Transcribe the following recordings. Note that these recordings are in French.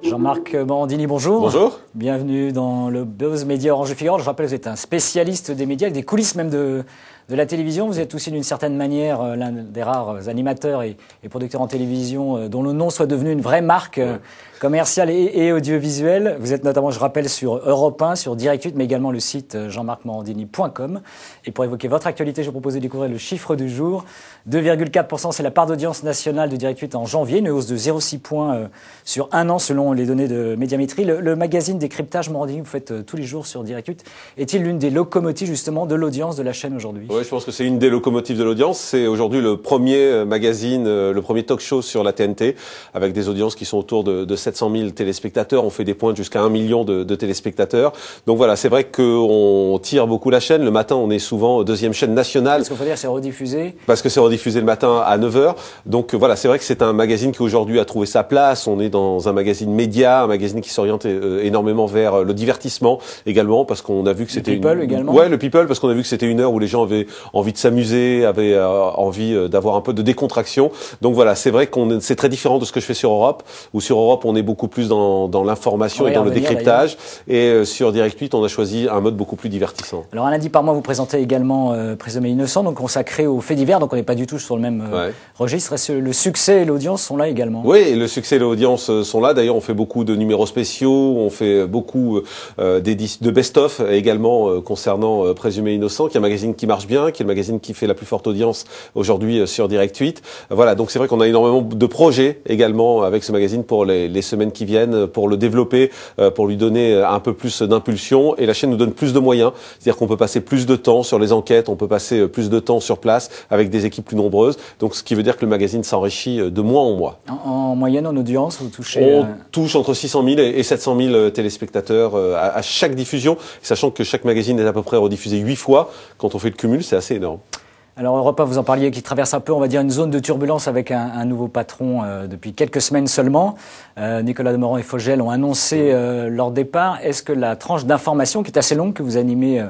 Jean-Marc Morandini, bonjour. Bonjour. Bienvenue dans le Buzz Média Orange du Figaro. Je rappelle, vous êtes un spécialiste des médias, des coulisses même de la télévision. Vous êtes aussi d'une certaine manière l'un des rares animateurs et producteurs en télévision dont le nom soit devenu une vraie marque commerciale et audiovisuelle. Vous êtes notamment, je rappelle, sur Europe 1, sur Direct 8, mais également le site jeanmarcmorandini.com. Et pour évoquer votre actualité, je vous propose de découvrir le chiffre du jour. 2,4%, c'est la part d'audience nationale de Direct 8 en janvier, une hausse de 0,6 points sur un an selon les données de Médiamétrie. Le magazine Décryptage Morandini, vous faites tous les jours sur Direct 8, est-il l'une des locomotives justement de l'audience de la chaîne aujourd'hui? Oui, je pense que c'est une des locomotives de l'audience. C'est aujourd'hui le premier magazine, le premier talk-show sur la TNT, avec des audiences qui sont autour de 700 000 téléspectateurs. On fait des pointes jusqu'à 1 million de téléspectateurs. Donc voilà, c'est vrai qu'on tire beaucoup la chaîne. Le matin, on est souvent deuxième chaîne nationale. Parce qu'il faut dire, c'est rediffusé. Parce que c'est rediffusé le matin à 9h. Donc voilà, c'est vrai que c'est un magazine qui aujourd'hui a trouvé sa place. On est dans un magazine média, un magazine qui s'oriente énormément vers le divertissement également, parce qu'on a vu que c'était... Le people également. Ouais, le people, parce qu'on a vu que c'était une heure où les gens avaient envie de s'amuser, avaient envie d'avoir un peu de décontraction. Donc voilà, c'est vrai c'est très différent de ce que je fais sur Europe, où sur Europe, on est beaucoup plus dans l'information et dans le décryptage. Et sur Direct 8, on a choisi un mode beaucoup plus divertissant. Alors un lundi par mois, vous présentez également Présumé innocent, donc consacré aux faits divers, donc on n'est pas du tout sur le même registre. Est-ce que le succès et l'audience sont là également? Oui, le succès et l'audience sont là. D'ailleurs, on fait beaucoup de numéros spéciaux, on fait beaucoup de best-of également concernant Présumé innocent, qui est un magazine qui marche bien, qui est le magazine qui fait la plus forte audience aujourd'hui sur Direct 8. Voilà, donc c'est vrai qu'on a énormément de projets également avec ce magazine pour les semaines qui viennent, pour le développer, pour lui donner un peu plus d'impulsion. Et la chaîne nous donne plus de moyens, c'est-à-dire qu'on peut passer plus de temps sur les enquêtes, on peut passer plus de temps sur place avec des équipes plus nombreuses. Donc ce qui veut dire que le magazine s'enrichit de mois en mois. En moyenne, en audience, vous touchez... On touche entre 600 000 et 700 000 téléspectateurs à chaque diffusion, sachant que chaque magazine est à peu près rediffusé 8 fois. Quand on fait le cumul, c'est assez énorme. Alors Europe 1, vous en parliez, qui traverse un peu, on va dire, une zone de turbulence avec un nouveau patron depuis quelques semaines seulement. Nicolas Demorand et Fogel ont annoncé leur départ. Est-ce que la tranche d'information, qui est assez longue, que vous animez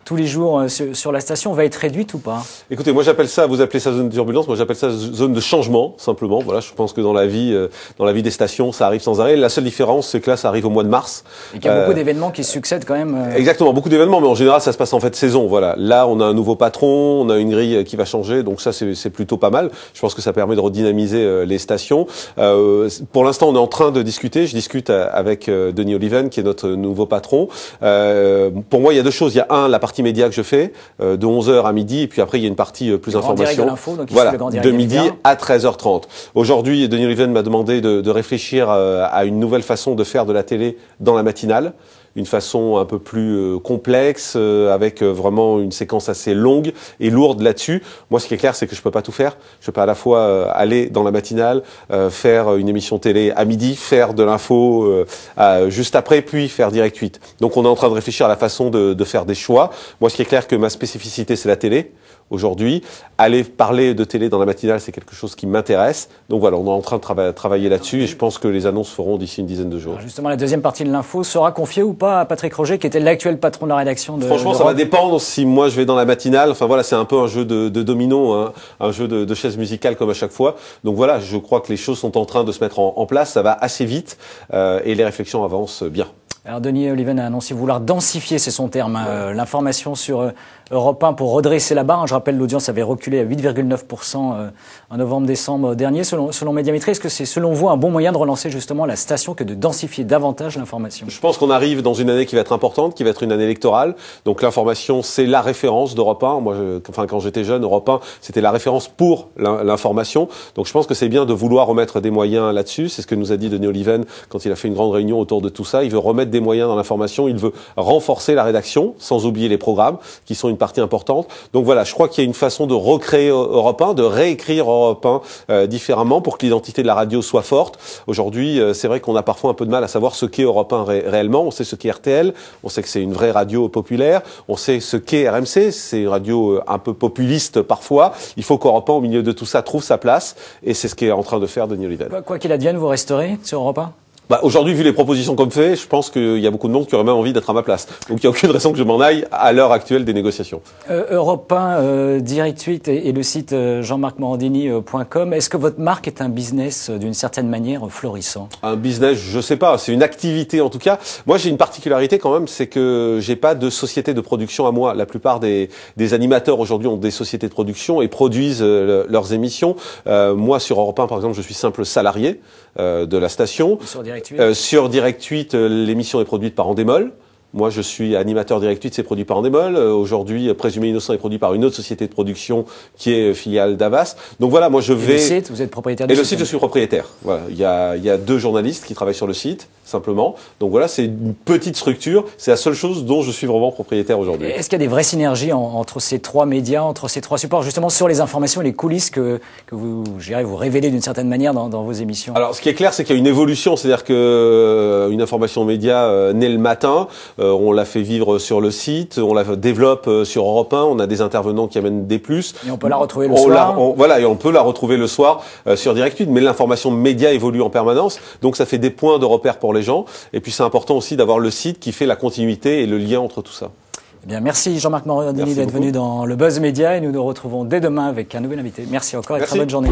tous les jours sur la station, va être réduite ou pas? Écoutez, moi j'appelle ça, vous appelez ça zone de turbulence, moi j'appelle ça zone de changement, simplement. Voilà, je pense que dans la vie des stations, ça arrive sans arrêt. La seule différence, c'est que là, ça arrive au mois de mars. Et qu'il y a beaucoup d'événements qui succèdent quand même. Exactement, beaucoup d'événements, mais en général, ça se passe en fait saison. Voilà, là, on a un nouveau patron, on a une grille qui va changer, donc ça, c'est plutôt pas mal. Je pense que ça permet de redynamiser les stations. Pour l'instant, on est en train de discuter. Je discute avec Denis Oliven, qui est notre nouveau patron. Pour moi, il y a deux choses. Il y a la partie média que je fais de 11h à midi, et puis après il y a une partie plus information. Voilà, de midi à 13h30. Aujourd'hui, Denis Oliven m'a demandé de réfléchir à une nouvelle façon de faire de la télé dans la matinale. Une façon un peu plus complexe, avec vraiment une séquence assez longue et lourde là-dessus. Moi, ce qui est clair, c'est que je peux pas tout faire. Je peux pas à la fois aller dans la matinale, faire une émission télé à midi, faire de l'info juste après, puis faire Direct 8. Donc, on est en train de réfléchir à la façon de faire des choix. Moi, ce qui est clair, que ma spécificité, c'est la télé. Aujourd'hui, aller parler de télé dans la matinale, c'est quelque chose qui m'intéresse. Donc voilà, on est en train de travailler là-dessus et je pense que les annonces feront d'ici une dizaine de jours. Alors justement, la deuxième partie de l'info sera confiée ou pas à Patrick Roger, qui était l'actuel patron de la rédaction de... Franchement, ça va dépendre si moi je vais dans la matinale. Enfin voilà, c'est un peu un jeu de domino, hein, un jeu de chaises musicales comme à chaque fois. Donc voilà, je crois que les choses sont en train de se mettre en place. Ça va assez vite et les réflexions avancent bien. Alors Denis Oliven a annoncé vouloir densifier, c'est son terme, l'information sur Europe 1 pour redresser la barre. Je rappelle, l'audience avait reculé à 8,9% en novembre-décembre dernier, selon Médiamétrie. Est-ce que c'est, selon vous, un bon moyen de relancer justement la station que de densifier davantage l'information? Je pense qu'on arrive dans une année qui va être importante, qui va être une année électorale. Donc l'information, c'est la référence d'Europe 1. Moi, quand j'étais jeune, Europe 1, c'était la référence pour l'information. Donc je pense que c'est bien de vouloir remettre des moyens là-dessus. C'est ce que nous a dit Denis Oliven quand il a fait une grande réunion autour de tout ça. Il veut remettre des moyens dans l'information. Il veut renforcer la rédaction, sans oublier les programmes, qui sont une partie importante. Donc voilà, je crois qu'il y a une façon de recréer Europe 1, de réécrire Europe 1 différemment pour que l'identité de la radio soit forte. Aujourd'hui, c'est vrai qu'on a parfois un peu de mal à savoir ce qu'est Europe 1 réellement. On sait ce qu'est RTL, on sait que c'est une vraie radio populaire, on sait ce qu'est RMC, c'est une radio un peu populiste parfois. Il faut qu'Europe 1, au milieu de tout ça, trouve sa place et c'est ce qu'est en train de faire Denis Oliven. Quoi qu'il advienne, vous resterez sur Europe 1 ? Aujourd'hui, vu les propositions qu'on me fait, je pense qu'il y a beaucoup de monde qui aurait même envie d'être à ma place. Donc il n'y a aucune raison que je m'en aille à l'heure actuelle des négociations. Europe 1, Direct 8 et le site jean-marc-morandini.com. Est-ce que votre marque est un business d'une certaine manière florissant? Un business, je sais pas, c'est une activité en tout cas. Moi, j'ai une particularité quand même, c'est que j'ai pas de société de production à moi. La plupart des animateurs aujourd'hui ont des sociétés de production et produisent leurs émissions. Moi, sur Europe 1, par exemple, je suis simple salarié de la station. Sur Direct 8, l'émission est produite par Endemol. Moi, je suis animateur Direct 8, c'est produit par Endemol. Aujourd'hui, Présumé Innocent est produit par une autre société de production qui est filiale d'Avas. Donc voilà, moi je vais... Et le site, vous êtes propriétaire du site? Et le site, je suis propriétaire. Voilà. Il y a 2 journalistes qui travaillent sur le site, simplement. Donc voilà, c'est une petite structure. C'est la seule chose dont je suis vraiment propriétaire aujourd'hui. Est-ce qu'il y a des vraies synergies entre ces 3 médias, entre ces 3 supports, justement sur les informations et les coulisses que vous révélez d'une certaine manière dans vos émissions? Alors, ce qui est clair, c'est qu'il y a une évolution. C'est-à-dire que une information média naît le matin. On la fait vivre sur le site, on la développe sur Europe 1, on a des intervenants qui amènent des plus. Et on peut la retrouver le soir. Voilà, et on peut la retrouver le soir sur Direct 8, mais l'information média évolue en permanence, donc ça fait des points de repère pour les gens. Et puis c'est important aussi d'avoir le site qui fait la continuité et le lien entre tout ça. Eh bien, merci Jean-Marc Morandini d'être venu dans le Buzz Média et nous nous retrouvons dès demain avec un nouvel invité. Merci encore et très bonne journée.